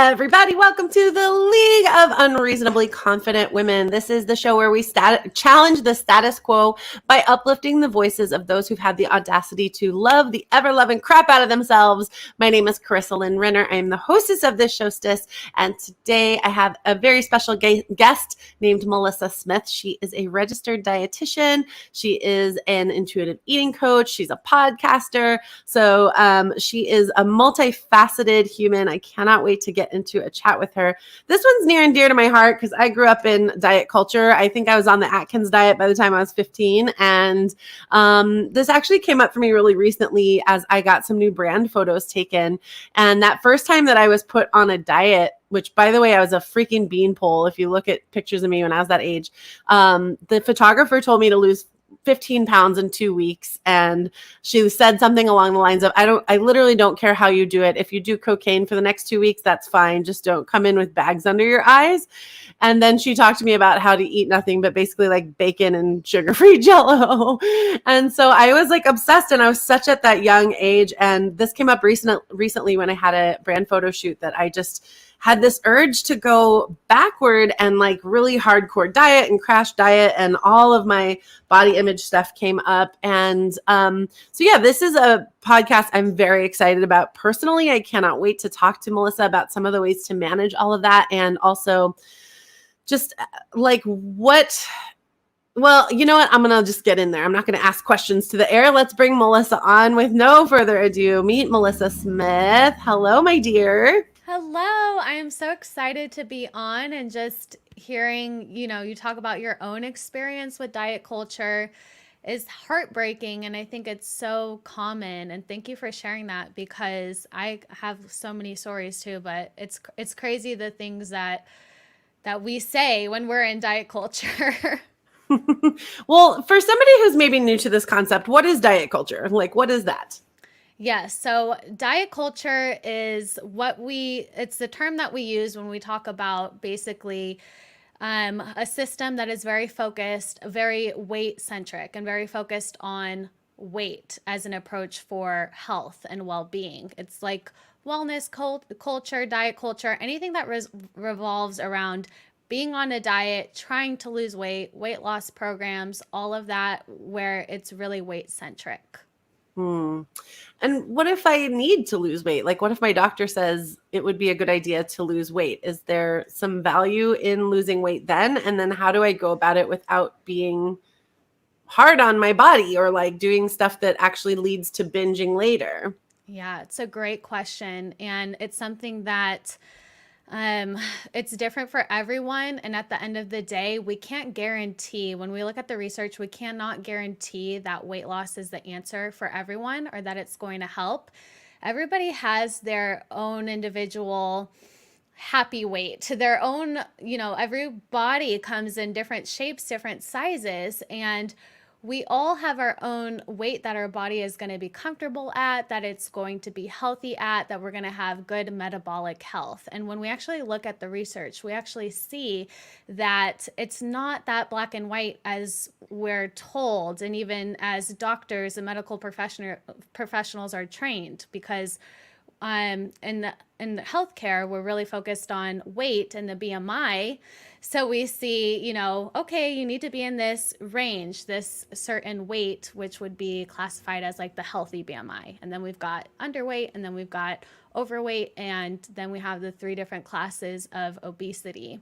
everybody. Welcome to the League of Unreasonably Confident Women. This is the show where we challenge the status quo by uplifting the voices of those who've had the audacity to love the ever-loving crap out of themselves. My name is Carissa Lynn Renner. I am the hostess of this showstess, and today I have a very special guest named Melissa Smith. She is a registered dietitian. She is an intuitive eating coach. She's a podcaster. So she is a multifaceted human. I cannot wait to get into a chat with her. This one's near and dear to my heart because I grew up in diet culture. I think I was on the Atkins diet by the time I was 15. And this actually came up for me really recently as I got some new brand photos taken. And that first time that I was put on a diet, which, by the way, I was a freaking beanpole. If you look at pictures of me when I was that age, the photographer told me to lose 15 pounds in 2 weeks. And she said something along the lines of, I literally don't care how you do it. If you do cocaine for the next 2 weeks, that's fine. Just don't come in with bags under your eyes. And then she talked to me about how to eat nothing but basically like bacon and sugar-free Jell-O. And so I was like obsessed, and I was such at that young age. And this came up recently when I had a brand photo shoot that I just had this urge to go backward and like really hardcore diet and crash diet, and all of my body image stuff came up. And so yeah, this is a podcast I'm very excited about. Personally, I cannot wait to talk to Melissa about some of the ways to manage all of that, and also just like well, you know what? I'm going to just get in there. I'm not going to ask questions to the air. Let's bring Melissa on. With no further ado, meet Melissa Smith. Hello, my dear. Hello. I am so excited to be on and just hearing, you talk about your own experience with diet culture is heartbreaking. And I think it's so common. And thank you for sharing that, because I have so many stories too, but it's crazy the things that we say when we're in diet culture. Well, for somebody who's maybe new to this concept, what is diet culture? Like, what is that? Yes. So diet culture is it's the term that we use when we talk about basically a system that is very focused, very weight centric, and very focused on weight as an approach for health and well-being. It's like wellness culture, diet culture, anything that revolves around being on a diet, trying to lose weight loss programs, all of that, where it's really weight centric. And what if I need to lose weight? Like, what if my doctor says it would be a good idea to lose weight? Is there some value in losing weight then? And then how do I go about it without being hard on my body or like doing stuff that actually leads to binging later? Yeah, it's a great question. And it's something that it's different for everyone. And at the end of the day, we can't guarantee, when we look at the research, we cannot guarantee that weight loss is the answer for everyone or that it's going to help. Everybody has their own individual happy weight, their own, every body comes in different shapes, different sizes, and we all have our own weight that our body is going to be comfortable at, that it's going to be healthy at, that we're going to have good metabolic health. And when we actually look at the research, we actually see that it's not that black and white as we're told, and even as doctors and medical professionals are trained, because in the healthcare, we're really focused on weight and the BMI. So we see, okay, you need to be in this range, this certain weight, which would be classified as like the healthy BMI. And then we've got underweight, and then we've got overweight, and then we have the 3 different classes of obesity.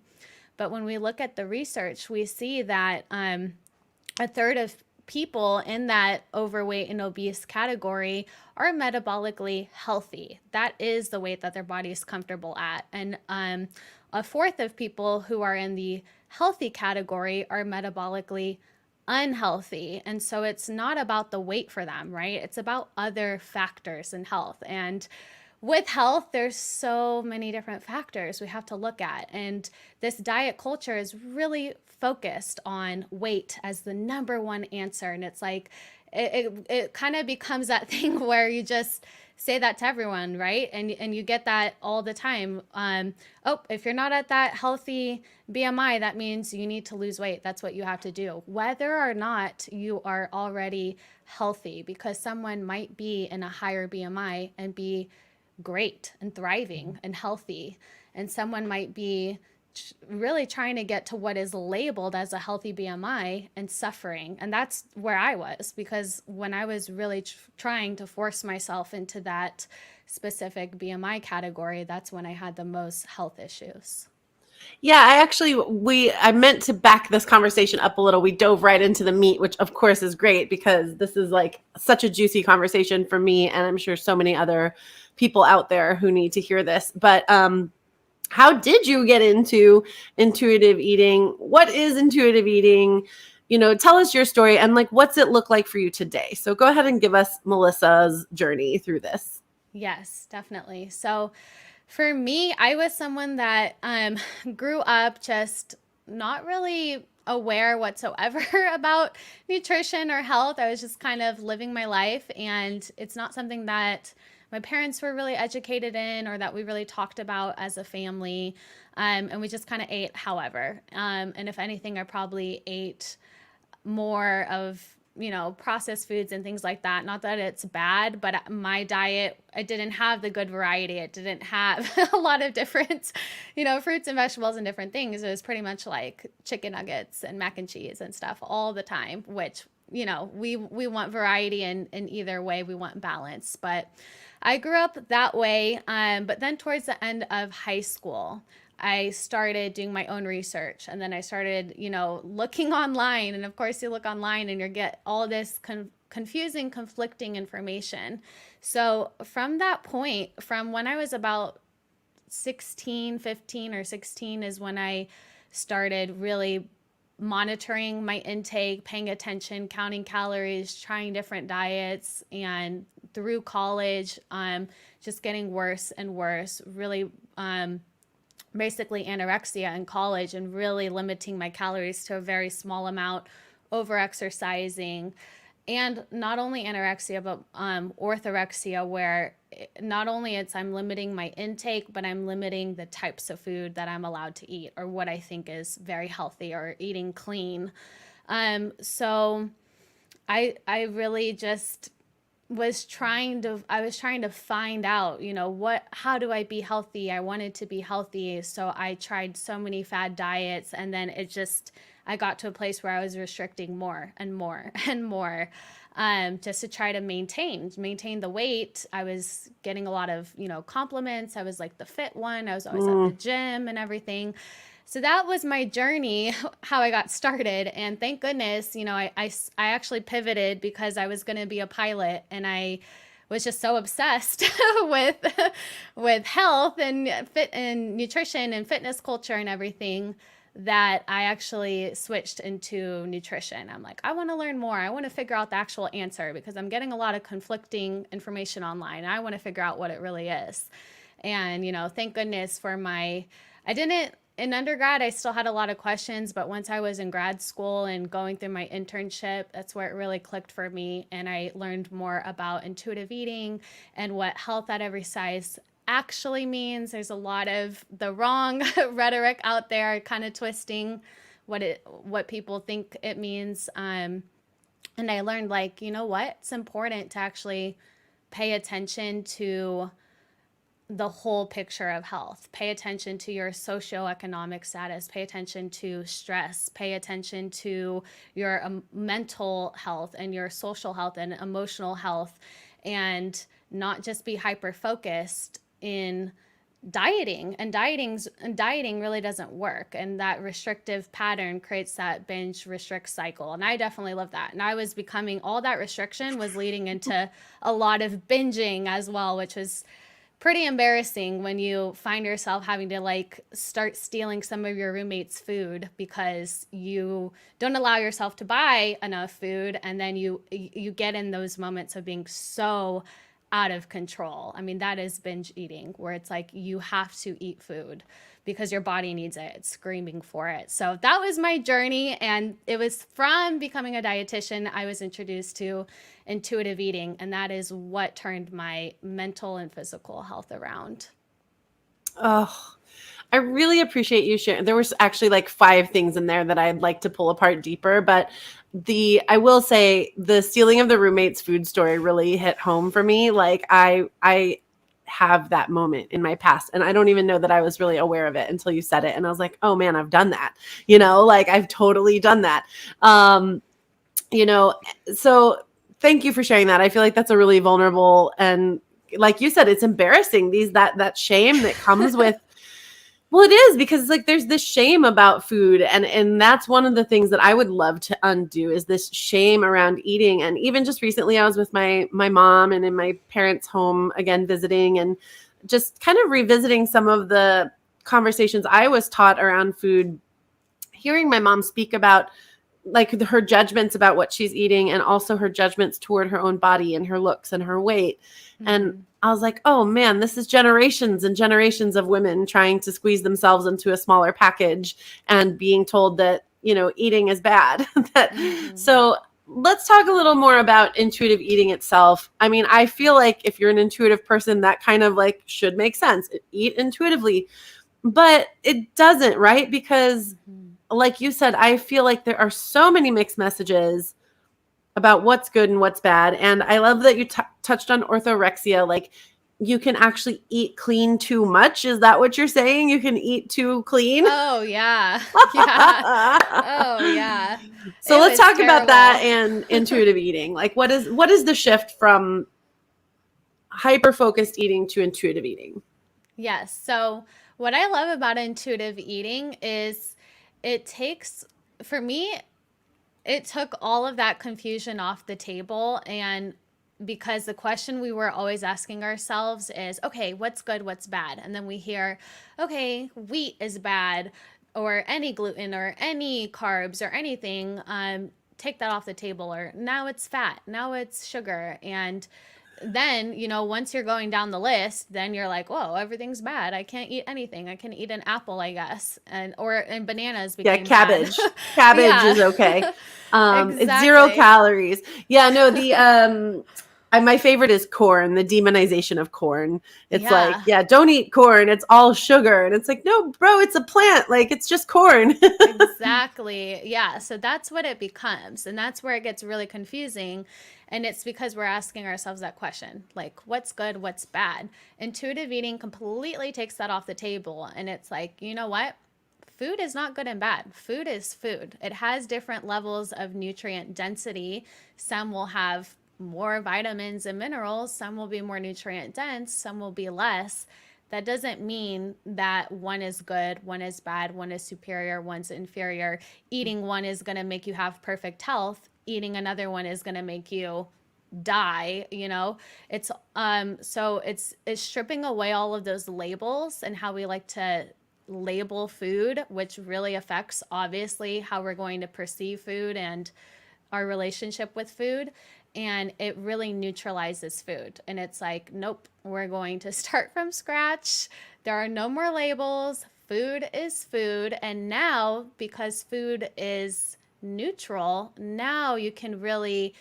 But when we look at the research, we see that a third of people in that overweight and obese category are metabolically healthy. That is the weight that their body is comfortable at. And a fourth of people who are in the healthy category are metabolically unhealthy. And so it's not about the weight for them, right? It's about other factors in health. And with health, there's so many different factors we have to look at. And this diet culture is really focused on weight as the number one answer. And it's like, it kind of becomes that thing where you just say that to everyone, right? And you get that all the time. If you're not at that healthy BMI, that means you need to lose weight. That's what you have to do, whether or not you are already healthy, because someone might be in a higher BMI and be great and thriving and healthy. and someone might be really trying to get to what is labeled as a healthy BMI and suffering. And that's where I was, because when I was really trying to force myself into that specific BMI category, that's when I had the most health issues. Yeah, I meant to back this conversation up a little. We dove right into the meat, which of course is great because this is like such a juicy conversation for me. And I'm sure so many other people out there who need to hear this. But how did you get into intuitive eating? What is intuitive eating? Tell us your story and like, what's it look like for you today? So go ahead and give us Melissa's journey through this. Yes, definitely. So for me, I was someone that grew up just not really aware whatsoever about nutrition or health. I was just kind of living my life, and it's not something that my parents were really educated in or that we really talked about as a family. And we just kind of ate however. And if anything, I probably ate more of processed foods and things like that. Not that it's bad, but my diet, it didn't have the good variety. It didn't have a lot of different, fruits and vegetables and different things. It was pretty much like chicken nuggets and mac and cheese and stuff all the time, which, we want variety in either way. We want balance. But I grew up that way. But then towards the end of high school, I started doing my own research, and then I started, looking online. And of course you look online and you get all this confusing, conflicting information. So from that point, from when I was about 15 or 16 is when I started really monitoring my intake, paying attention, counting calories, trying different diets, and through college, just getting worse and worse, really, basically anorexia in college and really limiting my calories to a very small amount, over exercising, and not only anorexia, but orthorexia, where not only I'm limiting my intake, but I'm limiting the types of food that I'm allowed to eat or what I think is very healthy or eating clean. So I really just was trying to find out, how do I be healthy? I wanted to be healthy. So I tried so many fad diets, and then I got to a place where I was restricting more and more and more, just to try to maintain the weight. I was getting a lot of, compliments. I was like the fit one. I was always at the gym and everything. So that was my journey, how I got started. And thank goodness, I actually pivoted because I was going to be a pilot, and I was just so obsessed with health and fit and nutrition and fitness culture and everything that I actually switched into nutrition. I'm like, I want to learn more. I want to figure out the actual answer because I'm getting a lot of conflicting information online. I want to figure out what it really is. And, thank goodness for in undergrad, I still had a lot of questions, but once I was in grad school and going through my internship, that's where it really clicked for me. And I learned more about intuitive eating and what health at every size actually means. There's a lot of the wrong rhetoric out there, kind of twisting what people think it means. And I learned, like, it's important to actually pay attention to the whole picture of health. Pay attention to your socioeconomic status, pay attention to stress, pay attention to your mental health and your social health and emotional health, and not just be hyper focused in dieting. And dieting really doesn't work, and that restrictive pattern creates that binge restrict cycle. And I definitely love that. And I was becoming, all that restriction was leading into a lot of binging as well, which was pretty embarrassing when you find yourself having to like start stealing some of your roommate's food because you don't allow yourself to buy enough food, and then you get in those moments of being so out of control. I mean, that is binge eating, where it's like you have to eat food because your body needs it. It's screaming for it. So that was my journey. And it was from becoming a dietitian, I was introduced to intuitive eating. And that is what turned my mental and physical health around. Oh, I really appreciate you sharing. There was actually like 5 things in there that I'd like to pull apart deeper, but I will say the stealing of the roommate's food story really hit home for me. Like I have that moment in my past. And I don't even know that I was really aware of it until you said it. And I was like, oh man, I've done that. Like I've totally done that. So thank you for sharing that. I feel like that's a really vulnerable, and like you said, it's embarrassing, that shame that comes with, well, it is, because it's like there's this shame about food, and that's one of the things that I would love to undo, is this shame around eating. And even just recently I was with my mom and in my parents' home again visiting, and just kind of revisiting some of the conversations I was taught around food, hearing my mom speak about like her judgments about what she's eating, and also her judgments toward her own body and her looks and her weight. Mm-hmm. And I was like, oh man, this is generations and generations of women trying to squeeze themselves into a smaller package and being told that, eating is bad. So let's talk a little more about intuitive eating itself. I mean, I feel like if you're an intuitive person, that kind of like should make sense. Eat intuitively, but it doesn't, right? Because like you said, I feel like there are so many mixed messages about what's good and what's bad. And I love that you touched on orthorexia. Like, you can actually eat clean too much. Is that what you're saying? You can eat too clean? Oh, yeah. Yeah. Oh, yeah. So let's talk about that and intuitive eating. Like, what is the shift from hyper-focused eating to intuitive eating? Yes. So what I love about intuitive eating is for me, it took all of that confusion off the table. And because the question we were always asking ourselves is, okay, what's good, what's bad? And then we hear, okay, wheat is bad, or any gluten or any carbs or anything, take that off the table. Or now it's fat, now it's sugar. And then, once you're going down the list, then you're like, whoa, everything's bad. I can't eat anything. I can eat an apple, I guess. And bananas became cabbage. bad. Cabbage is okay. Exactly. It's 0 calories. Yeah, no, my favorite is corn, the demonization of corn. It's like, don't eat corn. It's all sugar. And it's like, no, bro, it's a plant. Like, it's just corn. Exactly. Yeah. So that's what it becomes. And that's where it gets really confusing. And it's because we're asking ourselves that question, like, what's good, what's bad? Intuitive eating completely takes that off the table. And it's like, you know what? Food is not good and bad. Food is food. It has different levels of nutrient density. Some will have more vitamins and minerals. Some will be more nutrient dense. Some will be less. That doesn't mean that one is good, one is bad, one is superior, one's inferior. Eating one is going to make you have perfect health. Eating another one is going to make you die. It's so it's stripping away all of those labels and how we like to label food, which really affects obviously how we're going to perceive food and our relationship with food. And it really neutralizes food. And it's like, nope, we're going to start from scratch. There are no more labels. Food is food. And now, because food is neutral, now you can really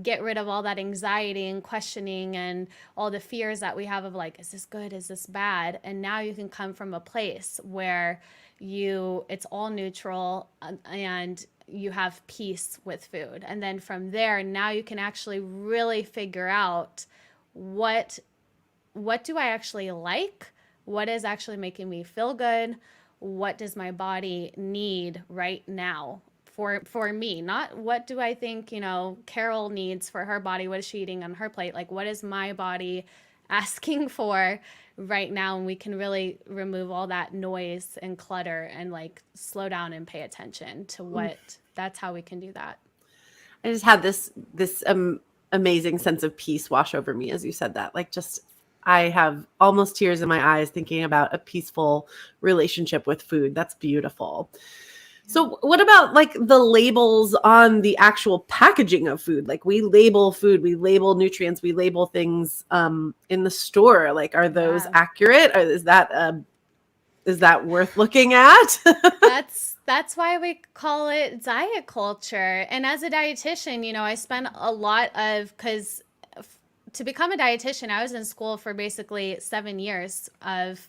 get rid of all that anxiety and questioning and all the fears that we have of like, is this good? Is this bad? And now you can come from a place where it's all neutral, and you have peace with food. And then from there, now you can actually really figure out what do I actually like? What is actually making me feel good? What does my body need right now for me? Not what do I think, Carol needs for her body? What is she eating on her plate? Like, what is my body asking for right now? And we can really remove all that noise and clutter and like slow down and pay attention to that's how we can do that. I just had this amazing sense of peace wash over me as you said that. Like, I have almost tears in my eyes thinking about a peaceful relationship with food. That's beautiful. So what about like the labels on the actual packaging of food? Like, we label food, we label nutrients, we label things in the store. Like, are those accurate? Or is that worth looking at? That's why we call it diet culture. And as a dietitian, I spent a lot of, because to become a dietitian, I was in school for basically 7 years of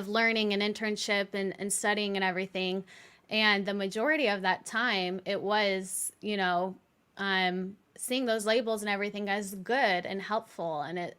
learning and internship and studying and everything. And the majority of that time, it was, seeing those labels and everything as good and helpful. And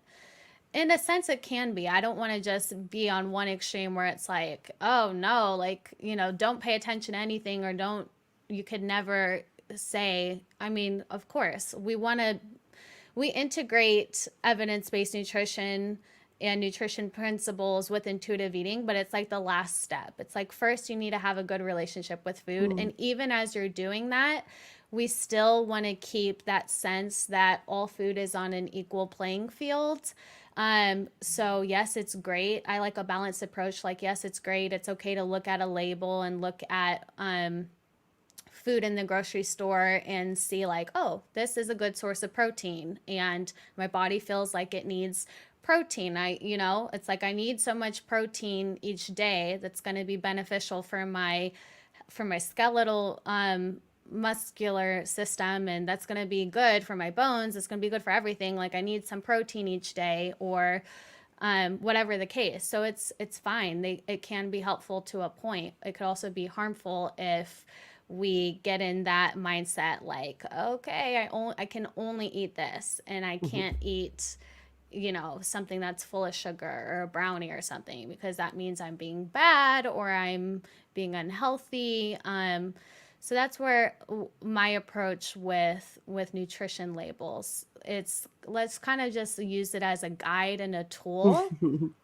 in a sense it can be. I don't want to just be on one extreme where it's like, oh no, like, don't pay attention to anything, or don't, you could never say, I mean, of course, we integrate evidence-based nutrition and nutrition principles with intuitive eating, but it's like the last step. It's like, first you need to have a good relationship with food. And even as you're doing that, we still want to keep that sense that all food is on an equal playing field. So yes, it's great. I like a balanced approach. Like, yes, it's great. It's okay to look at a label and look at, food in the grocery store and see like, oh, this is a good source of protein and my body feels like it needs protein. It's like I need so much protein each day that's going to be beneficial for my skeletal muscular system, and that's going to be good for my bones. It's going to be good for everything. Like I need some protein each day, or whatever the case. So it's fine. It can be helpful to a point. It could also be harmful if we get in that mindset like, okay, I can only eat this, and I can't eat something that's full of sugar or a brownie or something, because that means I'm being bad or I'm being unhealthy. So that's where my approach with nutrition labels, it's, let's kind of just use it as a guide and a tool,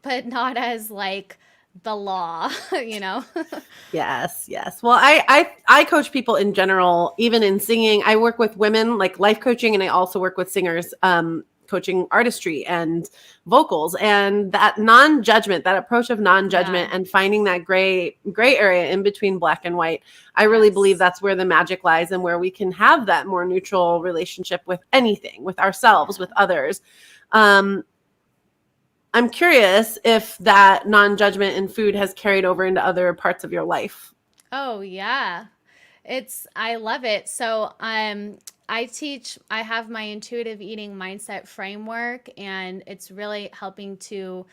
but not as like the law, Yes, yes. Well, I coach people in general, even in singing. I work with women, like life coaching, and I also work with singers, coaching artistry and vocals, and that non-judgment, that approach of non-judgment, and finding that gray area in between black and white. I really believe that's where the magic lies, and where we can have that more neutral relationship with anything, with ourselves, with others. I'm curious if that non-judgment in food has carried over into other parts of your life. Oh yeah. I love it. So I have my intuitive eating mindset framework, and it's really helping to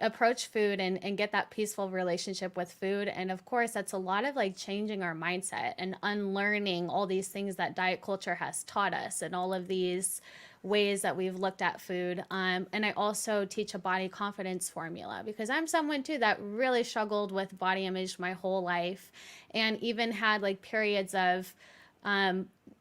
approach food and get that peaceful relationship with food. And of course, that's a lot of like changing our mindset and unlearning all these things that diet culture has taught us, and all of these ways that we've looked at food. And I also teach a body confidence formula, because I'm someone too that really struggled with body image my whole life, and even had like periods of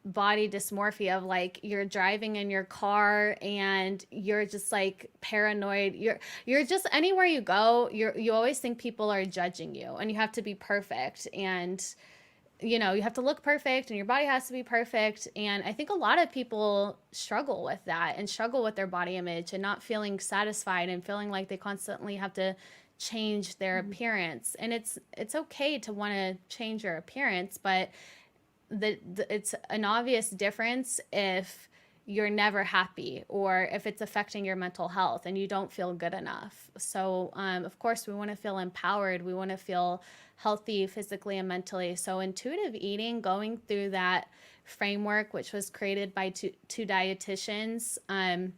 body dysmorphia, of like you're driving in your car and you're just like paranoid. You're just, anywhere you go, you always think people are judging you, and you have to be perfect, and you have to look perfect, and your body has to be perfect. And I think a lot of people struggle with that, and struggle with their body image, and not feeling satisfied, and feeling like they constantly have to change their appearance. And it's okay to want to change your appearance, but it's an obvious difference if you're never happy, or if it's affecting your mental health and you don't feel good enough. So of course we want to feel empowered, we want to feel healthy physically and mentally. So intuitive eating, going through that framework, which was created by two dietitians, I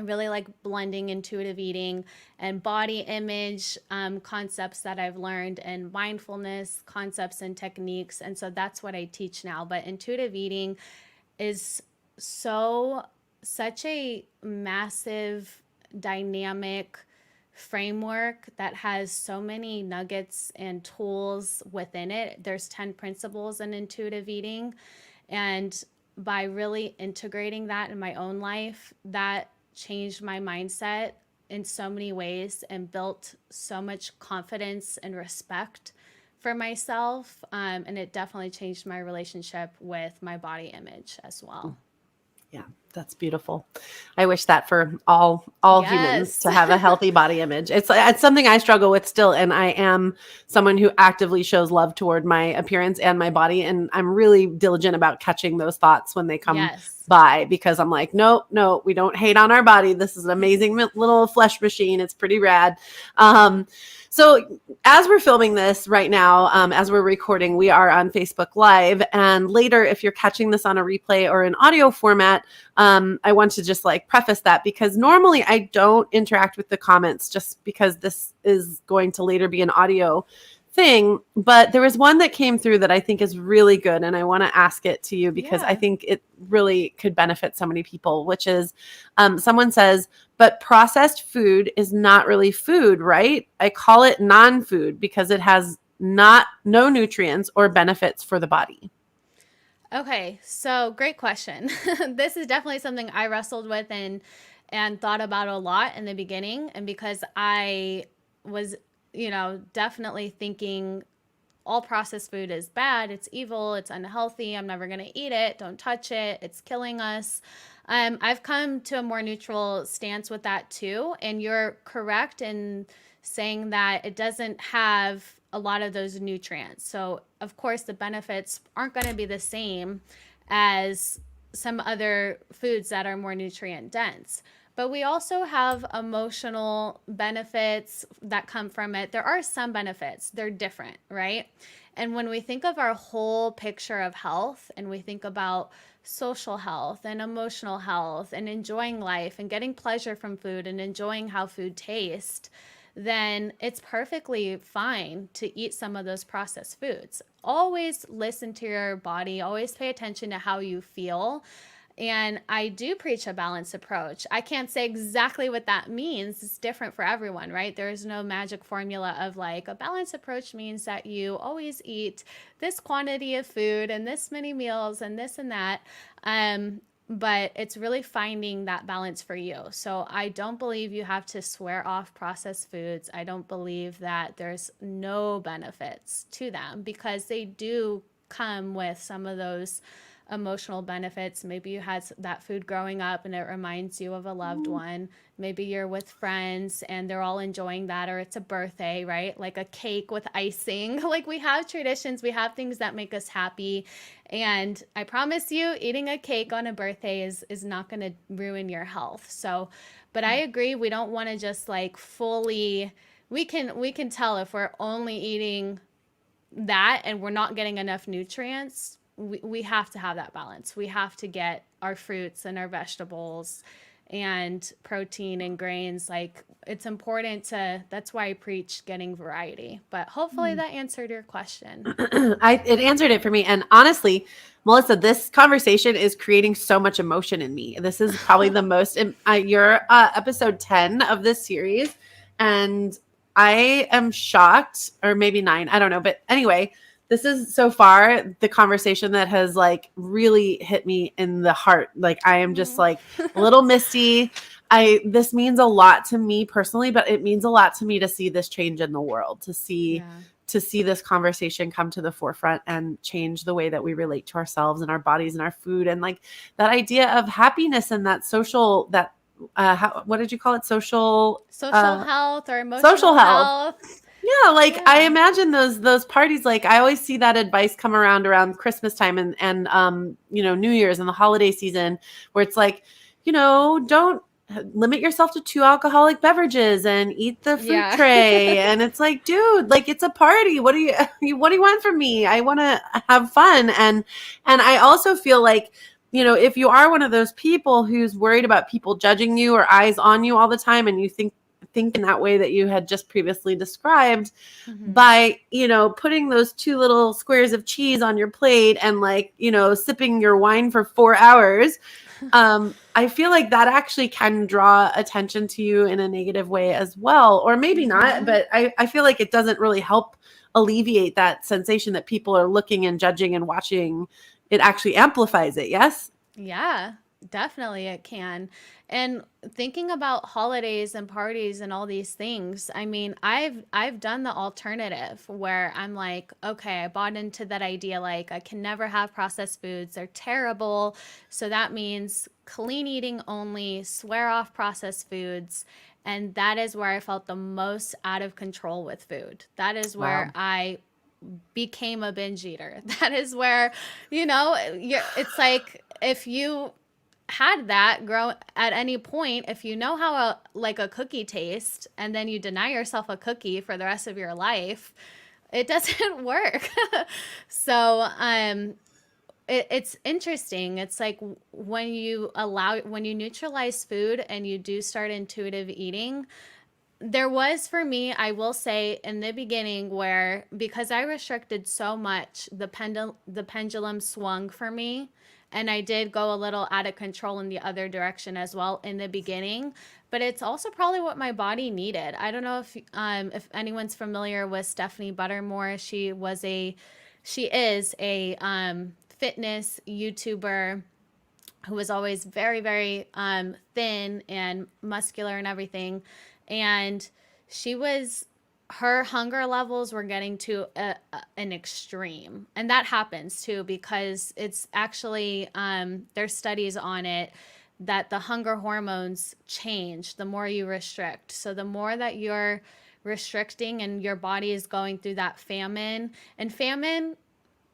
really like blending intuitive eating and body image concepts that I've learned, and mindfulness concepts and techniques. And so that's what I teach now. But intuitive eating is such a massive, dynamic framework that has so many nuggets and tools within it. There's 10 principles in intuitive eating. And by really integrating that in my own life, that changed my mindset in so many ways, and built so much confidence and respect for myself. And it definitely changed my relationship with my body image as well. Yeah, that's beautiful. I wish that for all humans, to have a healthy body image. It's something I struggle with still. And I am someone who actively shows love toward my appearance and my body. And I'm really diligent about catching those thoughts when they come by, because I'm like, no, we don't hate on our body. This is an amazing little flesh machine. It's pretty rad. So as we're filming this right now, as we're recording, we are on Facebook Live. And later, if you're catching this on a replay or an audio format, I want to just like preface that, because normally I don't interact with the comments, just because this is going to later be an audio thing, but there was one that came through that I think is really good, and I want to ask it to you because I Yeah. think it really could benefit so many people, which is someone says, but processed food is not really food, right? I call it non-food because it has no nutrients or benefits for the body. Okay, so great question. This is definitely something I wrestled with and thought about a lot in the beginning, and because I was, definitely thinking all processed food is bad, it's evil, it's unhealthy, I'm never going to eat it, don't touch it, it's killing us. I've come to a more neutral stance with that too, and you're correct in saying that it doesn't have a lot of those nutrients. So, of course, the benefits aren't going to be the same as some other foods that are more nutrient dense. But we also have emotional benefits that come from it. There are some benefits, they're different, right? And when we think of our whole picture of health and we think about social health and emotional health and enjoying life and getting pleasure from food and enjoying how food tastes, then it's perfectly fine to eat some of those processed foods. Always listen to your body, always pay attention to how you feel. And I do preach a balanced approach. I can't say exactly what that means. It's different for everyone, right? There is no magic formula of like a balanced approach means that you always eat this quantity of food and this many meals and this and that. But it's really finding that balance for you. So I don't believe you have to swear off processed foods. I don't believe that there's no benefits to them because they do come with some of those emotional benefits. Maybe you had that food growing up and it reminds you of a loved one. Maybe you're with friends and they're all enjoying that, or it's a birthday, right? Like a cake with icing. Like we have traditions, we have things that make us happy. And I promise you, eating a cake on a birthday is not going to ruin your health. So, but I agree, we don't want to just like fully we can tell if we're only eating that and we're not getting enough nutrients. We have to have that balance. We have to get our fruits and our vegetables and protein and grains. Like it's important to, that's why I preach getting variety. But hopefully that answered your question. It answered it for me. And honestly, Melissa, this conversation is creating so much emotion in me. This is probably the most, you're episode 10 of this series. And I am shocked, or maybe 9, I don't know. But anyway, this is so far the conversation that has like really hit me in the heart. Like I am just like a little misty. This means a lot to me personally, but it means a lot to me to see this change in the world, Yeah. to see this conversation come to the forefront and change the way that we relate to ourselves and our bodies and our food, and like that idea of happiness and that social, that what did you call it, Social health or social emotional health. health. Yeah, like I Yeah. imagine those parties. Like I always see that advice come around Christmas time and New Year's and the holiday season, where it's like, don't limit yourself to 2 alcoholic beverages and eat the fruit Yeah. tray. And it's like, dude, like it's a party. What do you want from me? I want to have fun. And I also feel like, if you are one of those people who's worried about people judging you or eyes on you all the time, and you think in that way that you had just previously described, Mm-hmm. by putting those 2 little squares of cheese on your plate and like sipping your wine for 4 hours, I feel like that actually can draw attention to you in a negative way as well, or maybe not, Mm-hmm. but I feel like it doesn't really help alleviate that sensation that people are looking and judging and watching. It actually amplifies it. Yes. Yeah, definitely it can. And thinking about holidays and parties and all these things, I mean, I've done the alternative where I'm like, okay, I bought into that idea like I can never have processed foods. They're terrible. So that means clean eating only, swear off processed foods. And that is where I felt the most out of control with food. That is where Wow. I became a binge eater. That is where, it's like if you had that grow at any point, if you know how like a cookie tastes and then you deny yourself a cookie for the rest of your life, it doesn't work. So it's interesting. It's like when you neutralize food and you do start intuitive eating, There was, for me, I will say, in the beginning, where because I restricted so much, the pendulum swung for me, and I did go a little out of control in the other direction as well in the beginning. But it's also probably what my body needed. I don't know if anyone's familiar with Stephanie Buttermore. She is a fitness YouTuber who was always very, very thin and muscular and everything. And her hunger levels were getting to an extreme. And that happens too, because it's actually, there's studies on it that the hunger hormones change the more you restrict. So the more that you're restricting and your body is going through that famine, and famine,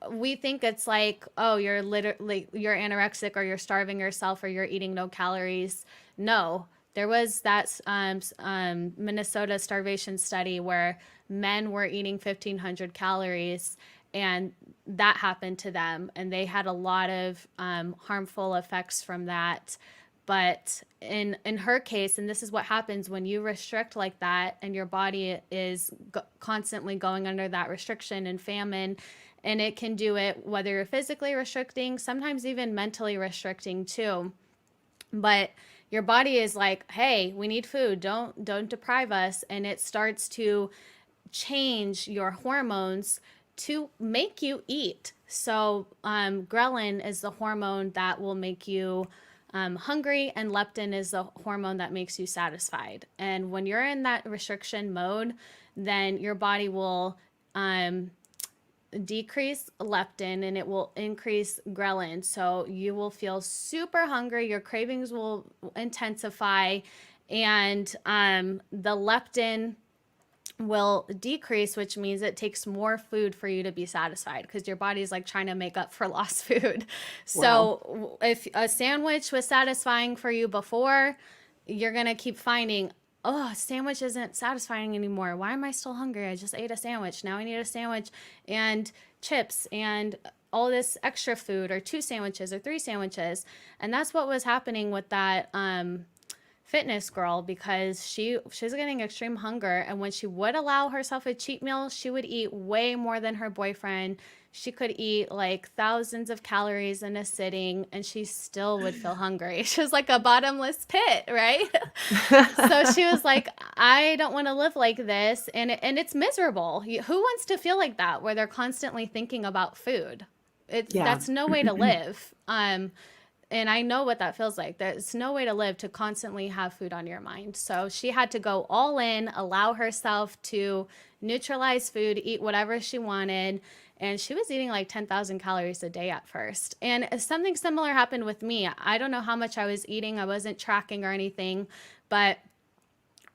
we think it's like, oh, you're anorexic or you're starving yourself or you're eating no calories. No, there was that Minnesota starvation study where men were eating 1,500 calories, and that happened to them, and they had a lot of harmful effects from that. But in her case, and this is what happens when you restrict like that, and your body is constantly going under that restriction and famine, and it can do it whether you're physically restricting, sometimes even mentally restricting too. But your body is like, hey, we need food. Don't deprive us. And it starts to change your hormones to make you eat. So ghrelin is the hormone that will make you hungry, and leptin is the hormone that makes you satisfied. And when you're in that restriction mode, then your body will decrease leptin and it will increase ghrelin. So you will feel super hungry, your cravings will intensify, and the leptin will decrease, which means it takes more food for you to be satisfied because your body's like trying to make up for lost food. So wow. If a sandwich was satisfying for you before, you're going to keep finding, oh, sandwich isn't satisfying anymore. Why am I still hungry? I just ate a sandwich. Now I need a sandwich and chips and all this extra food, or 2 sandwiches or 3 sandwiches. And that's what was happening with that fitness girl, because she's getting extreme hunger. And when she would allow herself a cheat meal, she would eat way more than her boyfriend. She could eat like thousands of calories in a sitting, and she still would feel hungry. She was like a bottomless pit, right? So she was like, I don't want to live like this. And it's miserable. Who wants to feel like that, where they're constantly thinking about food? That's no way to live. And I know what that feels like. There's no way to live to constantly have food on your mind. So she had to go all in, allow herself to neutralize food, eat whatever she wanted. And she was eating like 10,000 calories a day at first. And something similar happened with me. I don't know how much I was eating. I wasn't tracking or anything, but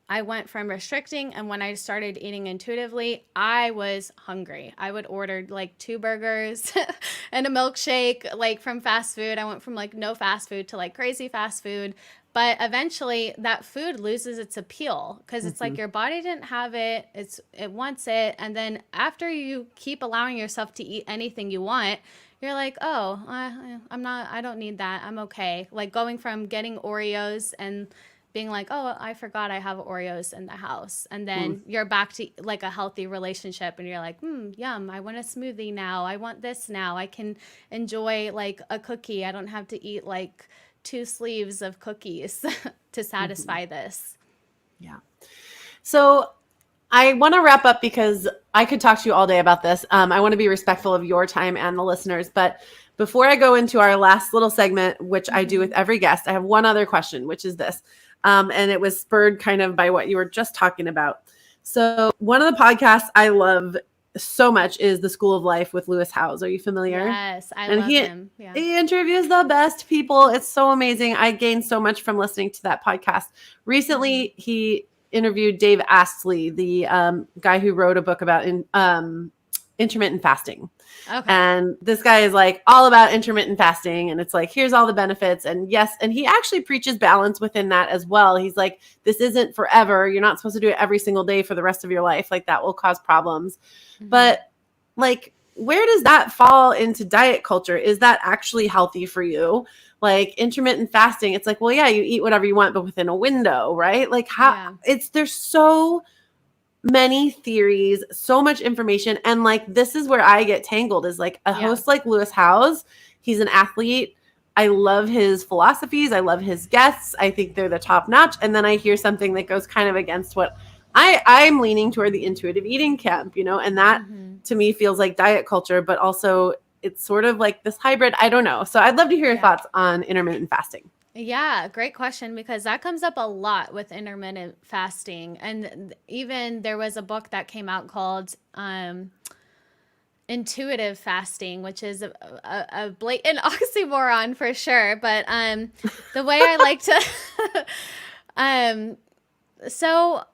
I went from restricting, and when I started eating intuitively, I was hungry. I would order like 2 burgers and a milkshake, like from fast food. I went from like no fast food to like crazy fast food. But eventually that food loses its appeal because it's like your body didn't have it. It wants it. And then after you keep allowing yourself to eat anything you want, you're like, oh, I don't need that. I'm okay. Like going from getting Oreos and being like, oh, I forgot I have Oreos in the house. And then you're back to like a healthy relationship, and you're like, yum, I want a smoothie now. I want this now. I can enjoy like a cookie. I don't have to eat like 2 sleeves of cookies to satisfy this. Yeah. So I want to wrap up because I could talk to you all day about this. I want to be respectful of your time and the listeners. But before I go into our last little segment, which I do with every guest, I have one other question, which is this. And it was spurred kind of by what you were just talking about. So one of the podcasts I love so much is The School of Life with Lewis Howes. Are you familiar? Yes, I love him. Yeah. He interviews the best people. It's so amazing. I gained so much from listening to that podcast. Recently, he interviewed Dave Astley, the guy who wrote a book about intermittent fasting. Okay. And this guy is like all about intermittent fasting. And it's like, here's all the benefits. And yes, and he actually preaches balance within that as well. He's like, this isn't forever. You're not supposed to do it every single day for the rest of your life. Like that will cause problems. But like where does that fall into diet culture? Is that actually healthy for you? Like intermittent fasting, it's like, well, yeah, you eat whatever you want, but within a window, right? Like how there's so many theories, so much information. And like, this is where I get tangled is like a host like Lewis Howes. He's an athlete. I love his philosophies. I love his guests. I think they're the top notch. And then I hear something that goes kind of against what I'm leaning toward the intuitive eating camp, you know, and that to me feels like diet culture, but also it's sort of like this hybrid. I don't know. So I'd love to hear your thoughts on intermittent fasting. Yeah, great question, because that comes up a lot with intermittent fasting. And even there was a book that came out called Intuitive Fasting, which is a blatant oxymoron for sure. But the way I like to so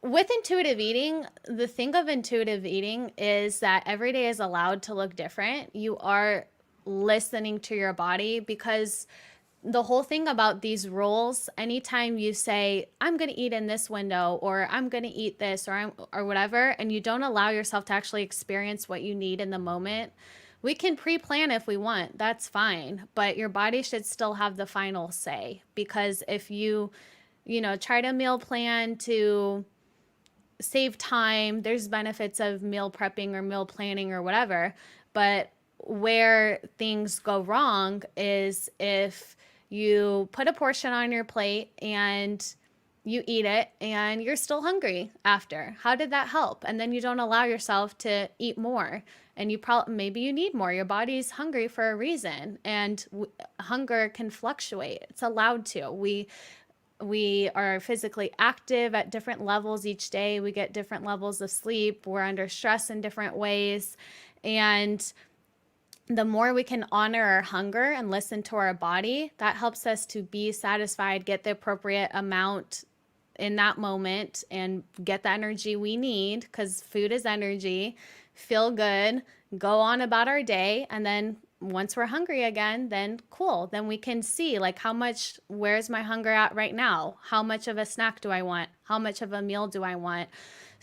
with intuitive eating, the thing of intuitive eating is that every day is allowed to look different. You are listening to your body, because the whole thing about these rules, anytime you say, I'm going to eat in this window, or I'm going to eat this, or whatever, and you don't allow yourself to actually experience what you need in the moment, we can pre-plan if we want. That's fine. But your body should still have the final say, because if you try to meal plan to save time, there's benefits of meal prepping or meal planning or whatever. But where things go wrong is if you put a portion on your plate and you eat it and you're still hungry after. How did that help? And then you don't allow yourself to eat more, and maybe you need more. Your body's hungry for a reason, and hunger can fluctuate. It's allowed to. We are physically active at different levels each day. We get different levels of sleep. We're under stress in different ways. And the more we can honor our hunger and listen to our body, that helps us to be satisfied, get the appropriate amount in that moment, and get the energy we need, because food is energy, feel good, go on about our day. And then once we're hungry again, then cool. Then we can see like where's my hunger at right now? How much of a snack do I want? How much of a meal do I want?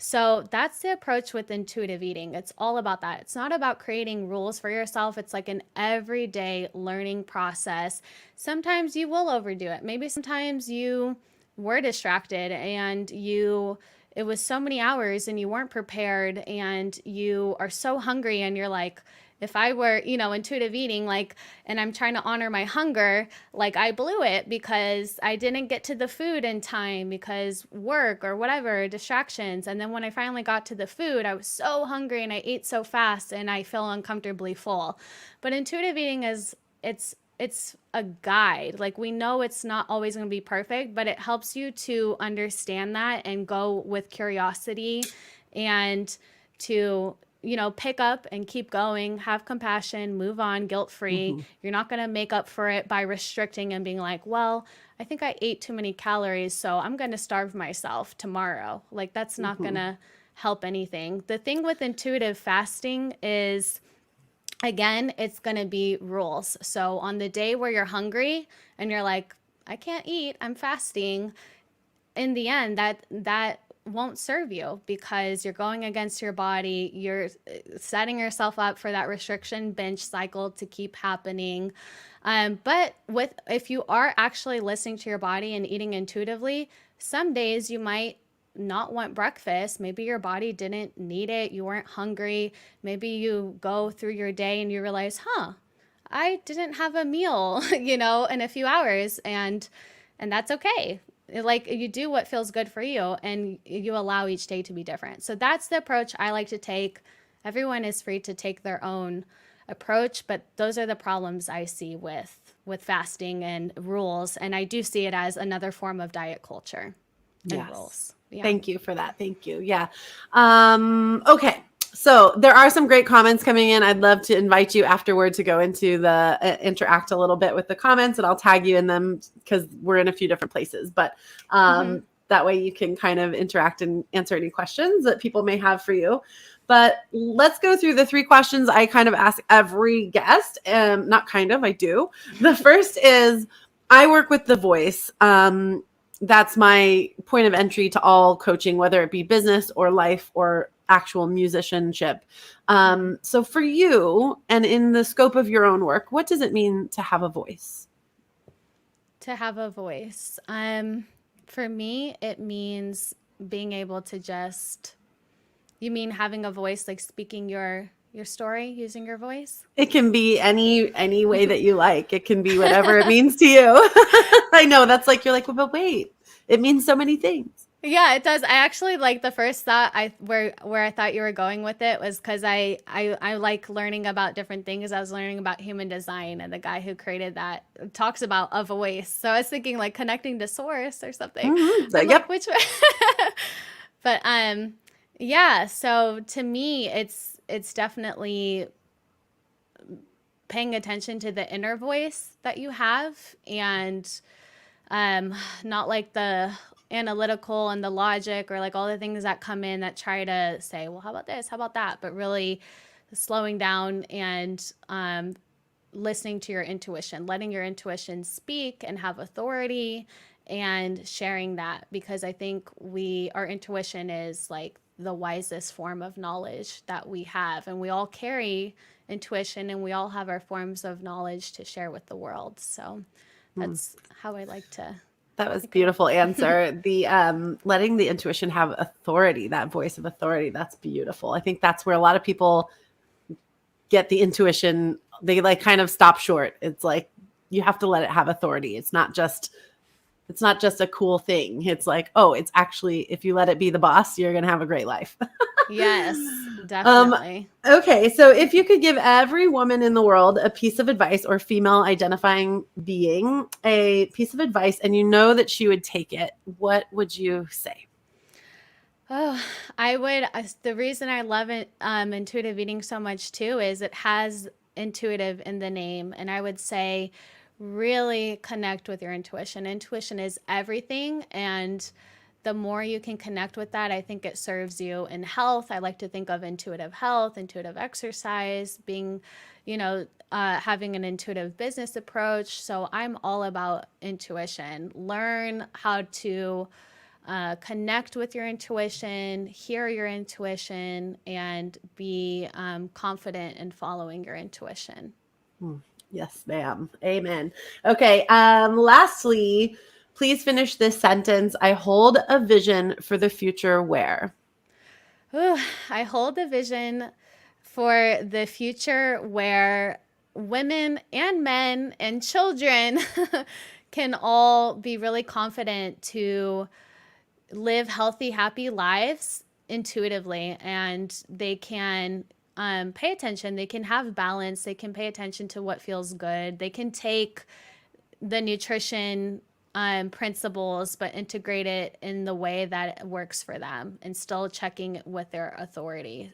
So that's the approach with intuitive eating. It's all about that. It's not about creating rules for yourself. It's like an everyday learning process. Sometimes you will overdo it. Maybe sometimes you were distracted and it was so many hours and you weren't prepared and you are so hungry and you're like, if I were, intuitive eating, like, and I'm trying to honor my hunger, like I blew it because I didn't get to the food in time because work or whatever, distractions. And then when I finally got to the food, I was so hungry and I ate so fast and I feel uncomfortably full. But intuitive eating it's a guide. Like, we know it's not always going to be perfect, but it helps you to understand that and go with curiosity and to pick up and keep going, have compassion, move on, guilt-free. Mm-hmm. You're not going to make up for it by restricting and being like, well, I think I ate too many calories, so I'm going to starve myself tomorrow. Like, that's not going to help anything. The thing with intuitive fasting is, again, it's going to be rules. So on the day where you're hungry and you're like, I can't eat, I'm fasting, in the end, that won't serve you, because you're going against your body. You're setting yourself up for that restriction binge cycle to keep happening. But if you are actually listening to your body and eating intuitively, some days you might not want breakfast. Maybe your body didn't need it. You weren't hungry. Maybe you go through your day and you realize, I didn't have a meal, in a few hours, and that's okay. Like, you do what feels good for you, and you allow each day to be different. So that's the approach I like to take. Everyone is free to take their own approach, but those are the problems I see with fasting and rules. And I do see it as another form of diet culture and rules. Yeah. Thank you for that. Thank you. Yeah. Okay. So there are some great comments coming in. I'd love to invite you afterward to go into the interact a little bit with the comments, and I'll tag you in them because we're in a few different places. But that way you can kind of interact and answer any questions that people may have for you. But let's go through the 3 questions I kind of ask every guest. I do. The first is, I work with the voice. That's my point of entry to all coaching, whether it be business or life or actual musicianship. So for you, and in the scope of your own work, what does it mean to have a voice? To have a voice. For me, it means being able to just, you mean having a voice, like speaking your story using your voice? It can be any way that you like. It can be whatever it means to you. I know that's like, you're like, well, but wait, it means so many things. Yeah, it does. I actually like the first thought I where I thought you were going with it was because I like learning about different things. I was learning about human design, and the guy who created that talks about a voice. So I was thinking like connecting to source or something. I'm like, Yep. which way? But yeah. So to me, it's definitely paying attention to the inner voice that you have, and not like the analytical and the logic or like all the things that come in that try to say, well, how about this? How about that? But really slowing down and listening to your intuition, letting your intuition speak and have authority, and sharing that, because I think our intuition is like the wisest form of knowledge that we have, and we all carry intuition, and we all have our forms of knowledge to share with the world. So that's how I like to. That was a beautiful answer. The letting the intuition have authority, that voice of authority, that's beautiful. I think that's where a lot of people get the intuition. They like kind of stop short. It's like you have to let it have authority. It's not just a cool thing. It's like, oh, it's actually, if you let it be the boss, you're going to have a great life. Yes, definitely. Okay, so if you could give every woman in the world a piece of advice, or female identifying being a piece of advice, and you know that she would take it, what would you say? Oh, I would. The reason I love it, intuitive eating so much too, is it has intuitive in the name. And I would say, really connect with your intuition. Intuition is everything. And the more you can connect with that, I think it serves you in health. I like to think of intuitive health, intuitive exercise, being, having an intuitive business approach. So I'm all about intuition. Learn how to connect with your intuition, hear your intuition, and be confident in following your intuition. Yes, ma'am. Amen. Okay. Lastly, please finish this sentence. I hold a vision for the future where? Ooh, I hold a vision for the future where women and men and children can all be really confident to live healthy, happy lives intuitively, and they can pay attention. They can have balance. They can pay attention to what feels good. They can take the nutrition principles, but integrate it in the way that it works for them, and still checking with their authority.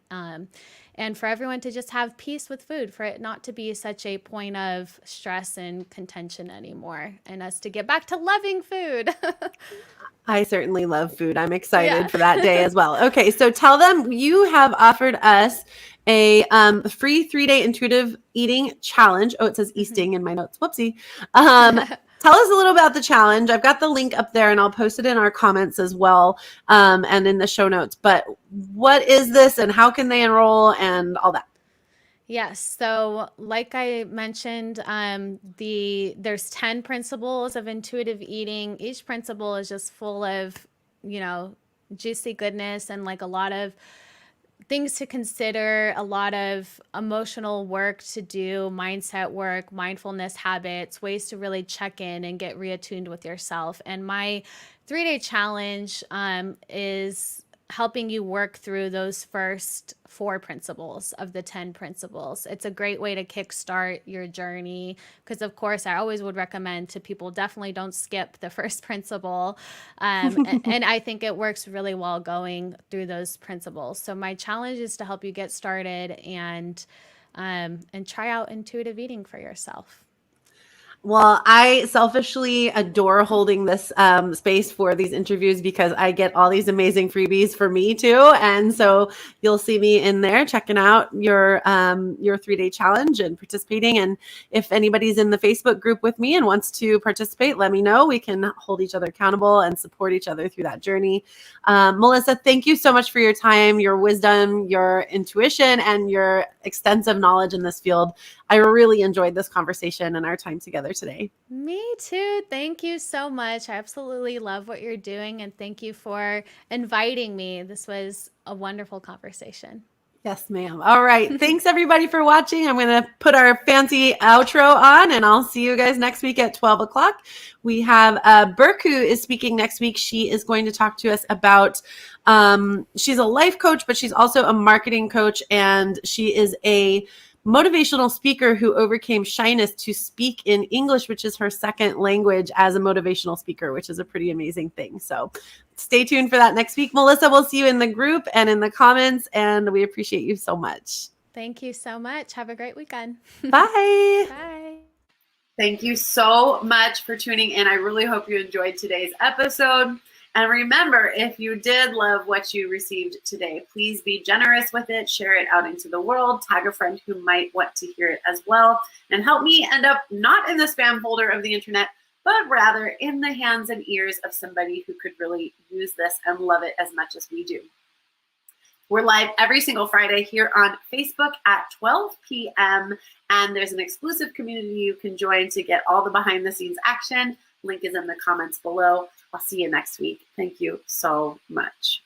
And for everyone to just have peace with food, for it not to be such a point of stress and contention anymore, and us to get back to loving food. I certainly love food. I'm excited Yeah. for that day as well. Okay, so tell them you have offered us a free 3-day intuitive eating challenge. Oh, it says Easting in my notes. Whoopsie. Tell us a little about the challenge. I've got the link up there, and I'll post it in our comments as well, and in the show notes. But what is this, and how can they enroll, and all that? Yes. So, like I mentioned, there's 10 principles of intuitive eating. Each principle is just full of, juicy goodness, and like a lot of things to consider, a lot of emotional work to do, mindset work, mindfulness habits, ways to really check in and get reattuned with yourself. And my 3-day challenge is helping you work through those first 4 principles of the 10 principles. It's a great way to kickstart your journey, because of course I always would recommend to people, definitely don't skip the first principle. And I think it works really well going through those principles. So my challenge is to help you get started and try out intuitive eating for yourself. Well, I selfishly adore holding this space for these interviews because I get all these amazing freebies for me too. And so you'll see me in there checking out your 3-day challenge and participating. And if anybody's in the Facebook group with me and wants to participate, let me know. We can hold each other accountable and support each other through that journey. Melissa, thank you so much for your time, your wisdom, your intuition, and your extensive knowledge in this field. I really enjoyed this conversation and our time together today. Me too. Thank you so much. I absolutely love what you're doing, and thank you for inviting me. This was a wonderful conversation. Yes, ma'am. All right. Thanks everybody for watching. I'm going to put our fancy outro on and I'll see you guys next week at 12 o'clock. We have Burke who is speaking next week. She is going to talk to us about, she's a life coach, but she's also a marketing coach, and she is a motivational speaker who overcame shyness to speak in English, which is her second language, as a motivational speaker, which is a pretty amazing thing. So stay tuned for that next week. Melissa, we'll see you in the group and in the comments, and we appreciate you so much. Thank you so much. Have a great weekend. Bye. Bye. Thank you so much for tuning in. I really hope you enjoyed today's episode. And remember, if you did love what you received today, please be generous with it. Share it out into the world. Tag a friend who might want to hear it as well. And help me end up not in the spam folder of the internet, but rather in the hands and ears of somebody who could really use this and love it as much as we do. We're live every single Friday here on Facebook at 12 p.m. And there's an exclusive community you can join to get all the behind the scenes action. Link is in the comments below. I'll see you next week. Thank you so much.